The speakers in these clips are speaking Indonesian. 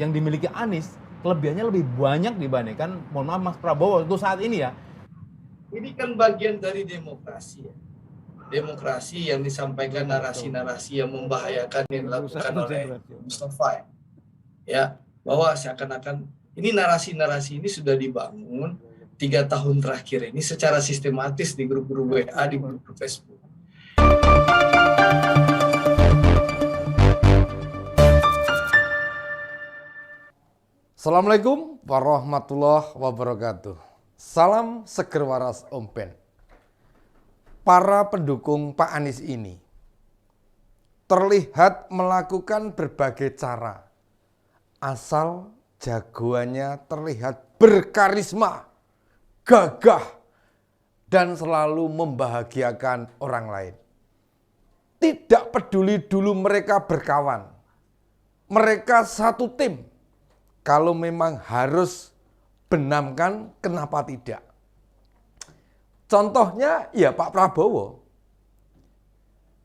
yang dimiliki Anies kelebihannya lebih banyak dibandingkan, mohon maaf, Mas Prabowo untuk saat ini ya. Ini kan bagian dari demokrasi ya. Demokrasi yang disampaikan narasi-narasi yang membahayakan yang dilakukan oleh Mustafa ya, bahwa seakan-akan ini narasi-narasi ini sudah dibangun 3 tahun terakhir ini secara sistematis di grup-grup WA, di grup-grup Facebook. Assalamualaikum warahmatullahi wabarakatuh. Salam seger waras ompen. Para pendukung Pak Anies ini terlihat melakukan berbagai cara, asal jagoannya terlihat berkarisma, gagah, dan selalu membahagiakan orang lain. Tidak peduli dulu mereka berkawan, mereka satu tim. Kalau memang harus benamkan, kenapa tidak? Contohnya ya Pak Prabowo.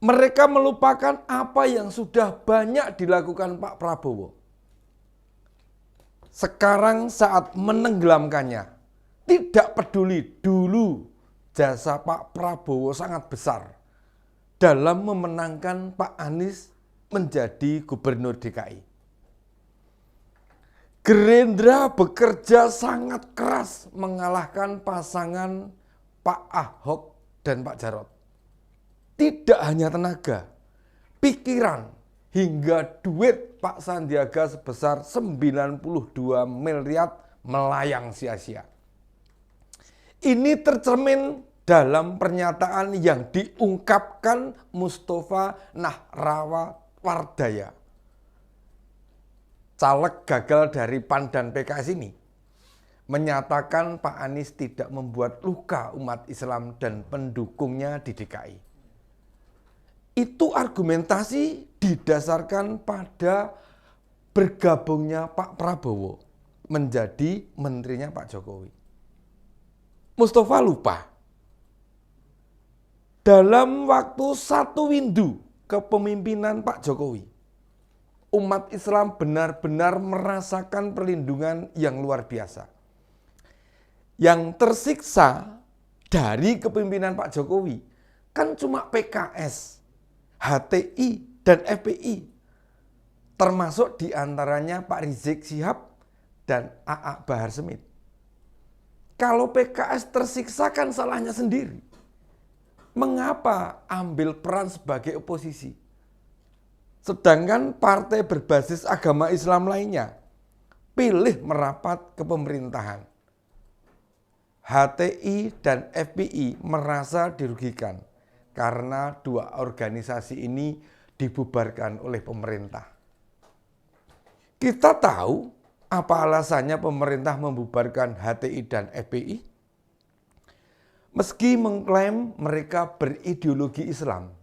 Mereka melupakan apa yang sudah banyak dilakukan Pak Prabowo. Sekarang saat menenggelamkannya, tidak peduli dulu jasa Pak Prabowo sangat besar dalam memenangkan Pak Anies menjadi gubernur DKI. Gerindra bekerja sangat keras mengalahkan pasangan Pak Ahok dan Pak Jarot. Tidak hanya tenaga, pikiran, hingga duit Pak Sandiaga sebesar 92 miliar melayang sia-sia. Ini tercermin dalam pernyataan yang diungkapkan Mustafa Nahrawardaya, caleg gagal dari PAN dan PKS ini, menyatakan Pak Anies tidak membuat luka umat Islam dan pendukungnya di DKI. Itu argumentasi didasarkan pada bergabungnya Pak Prabowo menjadi menterinya Pak Jokowi. Mustafa lupa, dalam waktu satu windu kepemimpinan Pak Jokowi, umat Islam benar-benar merasakan perlindungan yang luar biasa. Yang tersiksa dari kepemimpinan Pak Jokowi kan cuma PKS, HTI, dan FPI. Termasuk diantaranya Pak Rizik Syihab dan AA Bahar Smith. Kalau PKS tersiksa kan salahnya sendiri. Mengapa ambil peran sebagai oposisi? Sedangkan partai berbasis agama Islam lainnya pilih merapat ke pemerintahan. HTI dan FPI merasa dirugikan karena dua organisasi ini dibubarkan oleh pemerintah. Kita tahu apa alasannya pemerintah membubarkan HTI dan FPI? Meski mengklaim mereka berideologi Islam,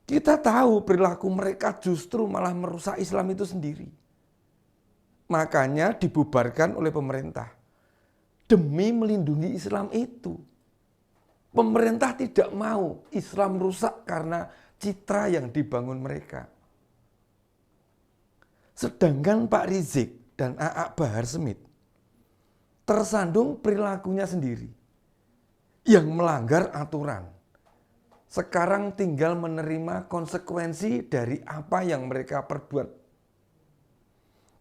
kita tahu perilaku mereka justru malah merusak Islam itu sendiri. Makanya dibubarkan oleh pemerintah demi melindungi Islam itu. Pemerintah tidak mau Islam rusak karena citra yang dibangun mereka. Sedangkan Pak Rizik dan AA Bahar Smith tersandung perilakunya sendiri yang melanggar aturan. Sekarang tinggal menerima konsekuensi dari apa yang mereka perbuat.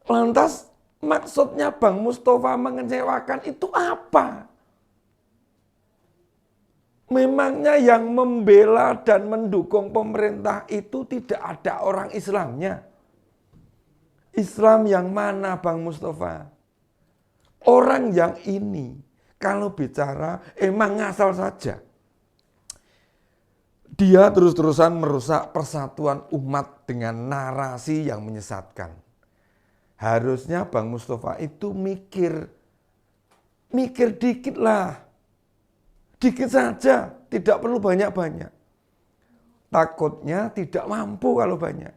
Lantas maksudnya Bang Mustafa mengecewakan itu apa? Memangnya yang membela dan mendukung pemerintah itu tidak ada orang Islamnya? Islam yang mana Bang Mustafa? Orang yang ini kalau bicara emang ngasal saja. Dia terus-terusan merusak persatuan umat dengan narasi yang menyesatkan. Harusnya Bang Mustafa itu mikir dikit lah. Dikit saja, tidak perlu banyak-banyak. Takutnya tidak mampu kalau banyak.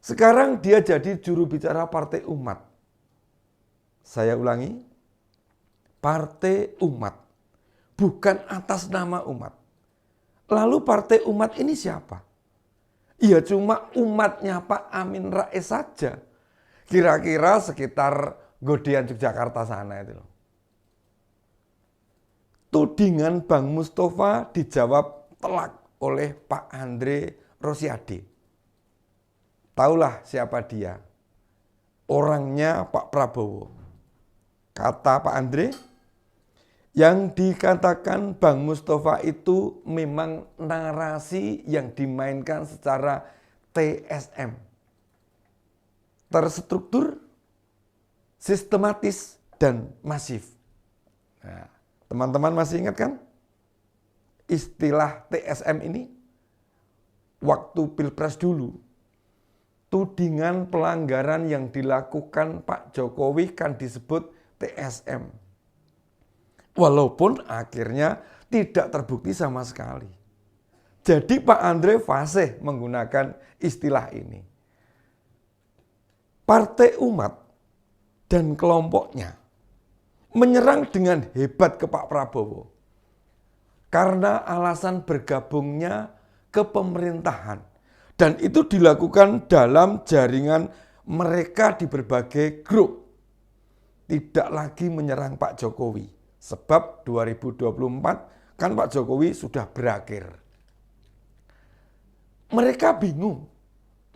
Sekarang dia jadi juru bicara partai umat. Saya ulangi, partai umat, bukan atas nama umat. Lalu partai umat ini siapa? Ya cuma umatnya Pak Amin Rais saja. Kira-kira sekitar Godean Yogyakarta sana itu loh. Tudingan Bang Mustafa dijawab telak oleh Pak Andre Rosiade. Taulah siapa dia. Orangnya Pak Prabowo. Kata Pak Andre, yang dikatakan Bang Mustafa itu memang narasi yang dimainkan secara TSM. Terstruktur, sistematis, dan masif. Nah, teman-teman masih ingat kan istilah TSM ini? Waktu Pilpres dulu, tudingan pelanggaran yang dilakukan Pak Jokowi kan disebut TSM. Walaupun akhirnya tidak terbukti sama sekali. Jadi Pak Andre fasih menggunakan istilah ini. Partai Umat dan kelompoknya menyerang dengan hebat ke Pak Prabowo karena alasan bergabungnya ke pemerintahan. Dan itu dilakukan dalam jaringan mereka di berbagai grup. Tidak lagi menyerang Pak Jokowi. Sebab 2024 kan Pak Jokowi sudah berakhir. Mereka bingung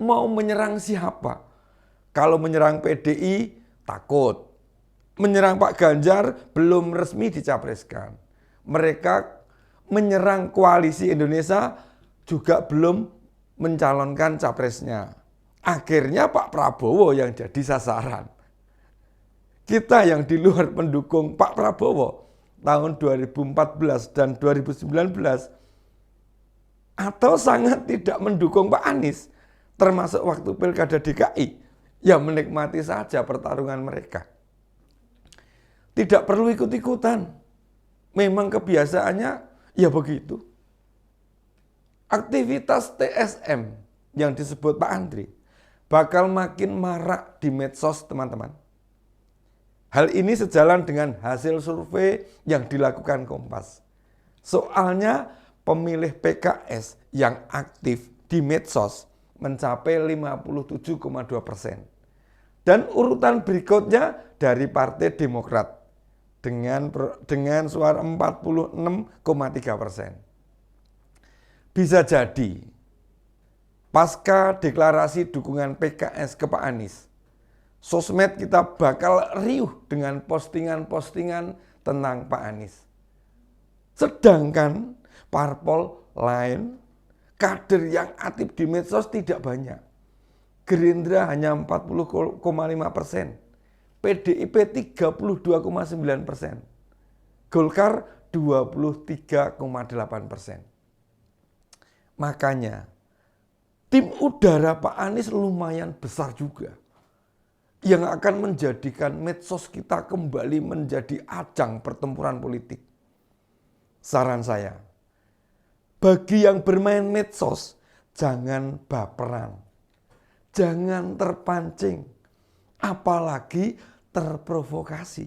mau menyerang siapa. Kalau menyerang PDI takut. Menyerang Pak Ganjar belum resmi dicapreskan. Mereka menyerang Koalisi Indonesia juga belum mencalonkan capresnya. Akhirnya Pak Prabowo yang jadi sasaran. Kita yang di luar pendukung Pak Prabowo tahun 2014 dan 2019 atau sangat tidak mendukung Pak Anies termasuk waktu Pilkada DKI, ya menikmati saja pertarungan mereka. Tidak perlu ikut-ikutan. Memang kebiasaannya ya begitu. Aktivitas TSM yang disebut Pak Andri bakal makin marak di medsos, teman-teman. Hal ini sejalan dengan hasil survei yang dilakukan Kompas. Soalnya pemilih PKS yang aktif di medsos mencapai 57,2%. Dan urutan berikutnya dari Partai Demokrat dengan suara 46,3%. Bisa jadi pasca deklarasi dukungan PKS ke Pak Anies, sosmed kita bakal riuh dengan postingan-postingan tentang Pak Anies. Sedangkan parpol lain, kader yang aktif di medsos tidak banyak. Gerindra hanya 40,5%, PDIP 32,9%, Golkar 23,8%. Makanya tim udara Pak Anies lumayan besar juga, yang akan menjadikan medsos kita kembali menjadi ajang pertempuran politik. Saran saya, bagi yang bermain medsos, jangan baperan, jangan terpancing, apalagi terprovokasi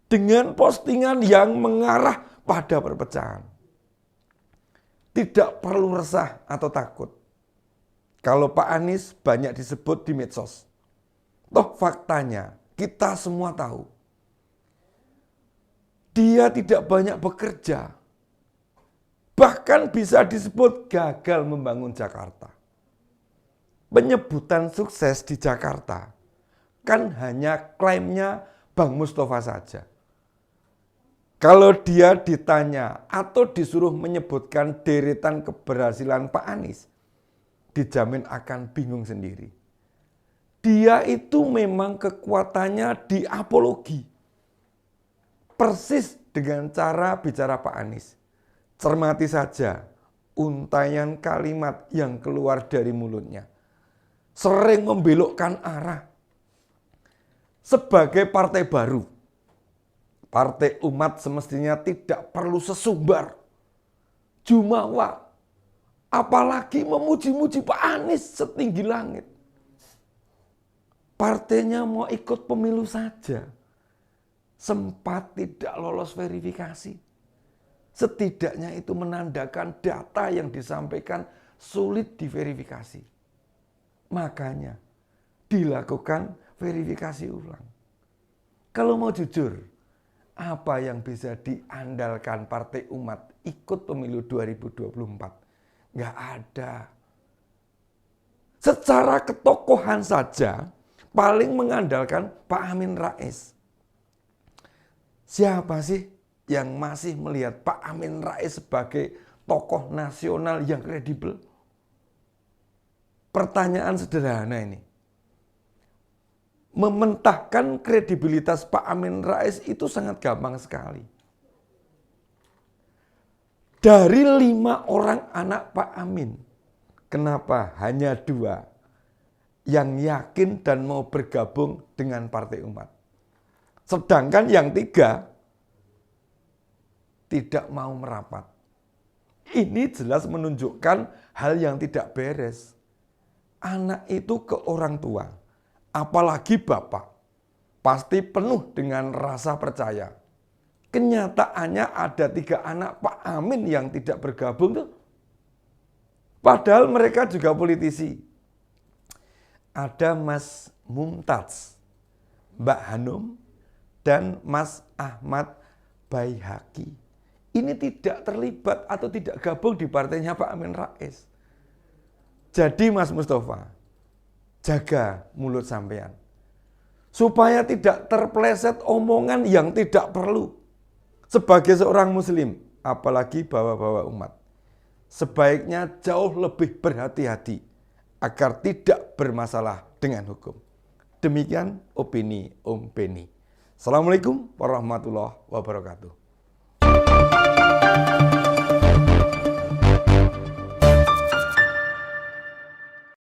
dengan postingan yang mengarah pada perpecahan. Tidak perlu resah atau takut kalau Pak Anies banyak disebut di medsos. Toh faktanya kita semua tahu. Dia tidak banyak bekerja. Bahkan bisa disebut gagal membangun Jakarta. Penyebutan sukses di Jakarta kan hanya klaimnya Bang Mustafa saja. Kalau dia ditanya atau disuruh menyebutkan deretan keberhasilan Pak Anies, dijamin akan bingung sendiri. Dia itu memang kekuatannya di apologi. Persis dengan cara bicara Pak Anies. Cermati saja untaian kalimat yang keluar dari mulutnya. Sering membelokkan arah. Sebagai partai baru, Partai Umat semestinya tidak perlu sesumbar, jumawa, apalagi memuji-muji Pak Anies setinggi langit. Partainya mau ikut pemilu saja, sempat tidak lolos verifikasi. Setidaknya itu menandakan data yang disampaikan sulit diverifikasi. Makanya dilakukan verifikasi ulang. Kalau mau jujur, apa yang bisa diandalkan Partai Umat ikut pemilu 2024? Nggak ada. Secara ketokohan saja, paling mengandalkan Pak Amin Rais. Siapa sih yang masih melihat Pak Amin Rais sebagai tokoh nasional yang kredibel? Pertanyaan sederhana ini. Mementahkan kredibilitas Pak Amin Rais itu sangat gampang sekali. Dari 5 orang anak Pak Amin, kenapa hanya 2 yang yakin dan mau bergabung dengan Partai Umat? Sedangkan yang 3 tidak mau merapat. Ini jelas menunjukkan hal yang tidak beres. Anak itu ke orang tua, apalagi bapak, pasti penuh dengan rasa percaya. Kenyataannya ada 3 anak Pak Amin yang tidak bergabung tuh. Padahal mereka juga politisi. Ada Mas Mumtaz, Mbak Hanum, dan Mas Ahmad Baihaqi. Ini tidak terlibat atau tidak gabung di partainya Pak Amin Rais. Jadi Mas Mustafa, jaga mulut sampean. Supaya tidak terpeleset omongan yang tidak perlu. Sebagai seorang muslim, apalagi bawa-bawa umat, sebaiknya jauh lebih berhati-hati agar tidak bermasalah dengan hukum. Demikian opini Om Beni. Assalamualaikum warahmatullahi wabarakatuh.